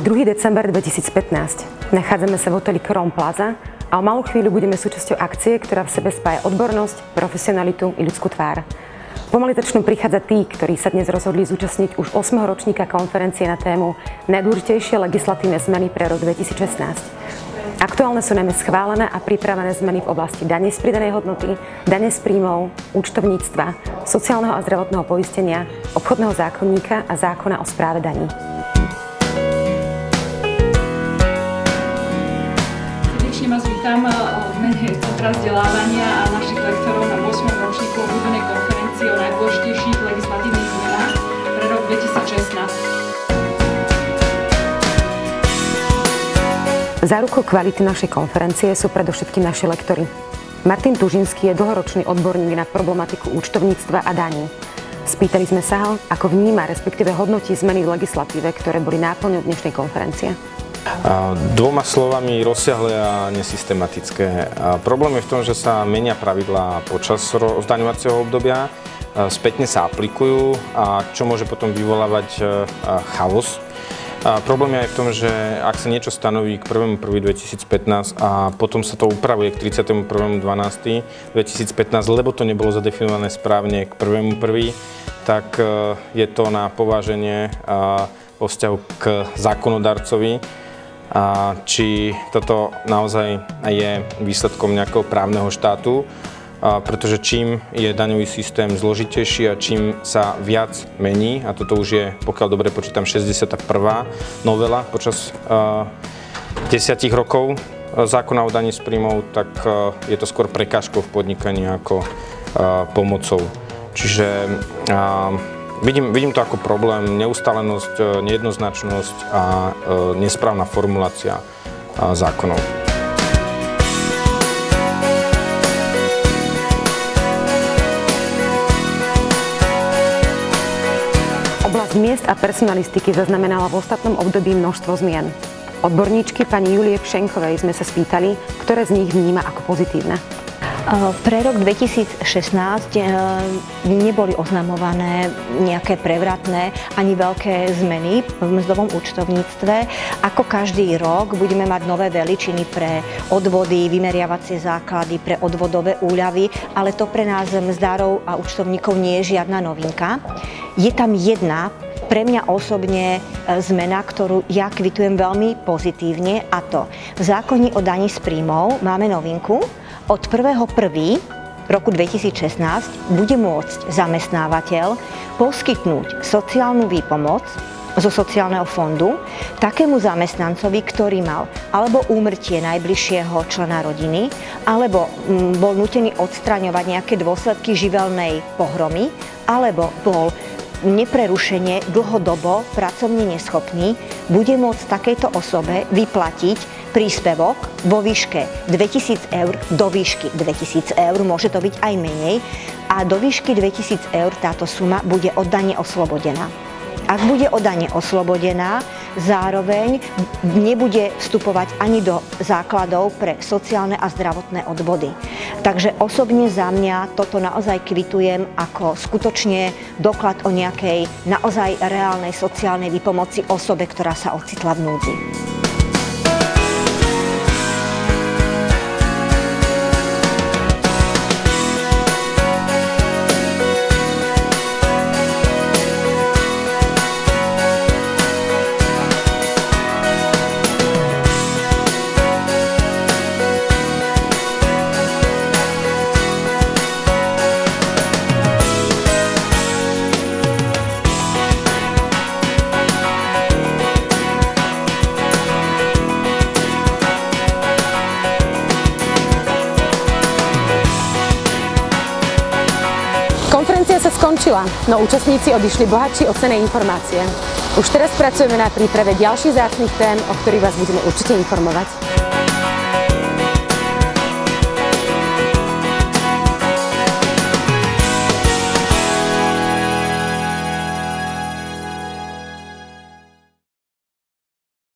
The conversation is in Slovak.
2. december 2015. Nachádzame sa v hoteli Crowne Plaza a o malú chvíľu budeme súčasťou akcie, ktorá v sebe spája odbornosť, profesionalitu i ľudskú tvár. Pomaly začnú prichádzať tí, ktorí sa dnes rozhodli zúčastniť už 8. ročníka konferencie na tému Najdôležitejšie legislatívne zmeny pre rok 2016. Aktuálne sú najmä schválené a pripravené zmeny v oblasti dane z pridanej hodnoty, dane z príjmov, účtovníctva, sociálneho a zdravotného poistenia, obchodného zákonníka a zákona o správe daní. Srdečne vás vítam v mene Centra vzdelávania a našich lektorov na 8. ročníku obľúbenej konferencie o najdôležitejších legislatívnych zmenách pre rok 2016. Zárukou kvality našej konferencie sú predovšetkým naši lektori. Martin Tužinský je dlhoročný odborník na problematiku účtovníctva a daní. Spýtali sme sa ho, ako vníma, respektíve hodnotí zmeny v legislatíve, ktoré boli náplňou dnešnej konferencie. Dvoma slovami rozsiahle a nesystematické. Problém je v tom, že sa menia pravidlá počas zdaňovacieho obdobia, spätne sa aplikujú, a čo môže potom vyvolávať chaos. Problém je aj v tom, že ak sa niečo stanoví k 1.1.2015 a potom sa to upravuje k 31.12.2015, lebo to nebolo zadefinované správne k 1.1., tak je to na pováženie vo vzťahu k zákonodarcovi, či toto naozaj je výsledkom nejakého právneho štátu, pretože čím je daňový systém zložitejší a čím sa viac mení, a toto už je, pokiaľ dobre počítam, 61. novela počas 10 rokov zákona o daní z príjmov, tak je to skôr prekážkou v podnikaní ako pomocou. Čiže vidím to ako problém, neustálenosť, nejednoznačnosť a nesprávna formulácia zákonov. Oblasť miest a personalistiky zaznamenala v ostatnom období množstvo zmien. Odborníčky pani Julie Pšenkovej sme sa spýtali, ktoré z nich vníma ako pozitívne. Pre rok 2016 neboli oznamované nejaké prevratné ani veľké zmeny v mzdovom účtovníctve. Ako každý rok budeme mať nové veličiny pre odvody, vymeriavacie základy, pre odvodové úľavy, ale to pre nás mzdárov a účtovníkov nie je žiadna novinka. Je tam jedna pre mňa osobne zmena, ktorú ja kvitujem veľmi pozitívne, a to v zákone o daní z príjmov máme novinku. Od 1.1. roku 2016 bude môcť zamestnávateľ poskytnúť sociálnu výpomoc zo sociálneho fondu takému zamestnancovi, ktorý mal alebo úmrtie najbližšieho člena rodiny, alebo bol nútený odstraňovať nejaké dôsledky živelnej pohromy, alebo bol neprerušene dlhodobo pracovne neschopný, bude môcť takejto osobe vyplatiť príspevok vo výške 2000 eur do výšky 2000 eur, môže to byť aj menej, a do výšky 2000 eur táto suma bude od dane oslobodená. Ak bude od dane oslobodená, zároveň nebude vstupovať ani do základov pre sociálne a zdravotné odvody. Takže osobne za mňa toto naozaj kvitujem ako skutočne doklad o nejakej naozaj reálnej sociálnej výpomoci osobe, ktorá sa ocitla v núdzi. Konferencia sa skončila, no účastníci odišli bohatší o cenné informácie. Už teraz pracujeme na príprave ďalších vzácnych tém, o ktorých vás budeme určite informovať.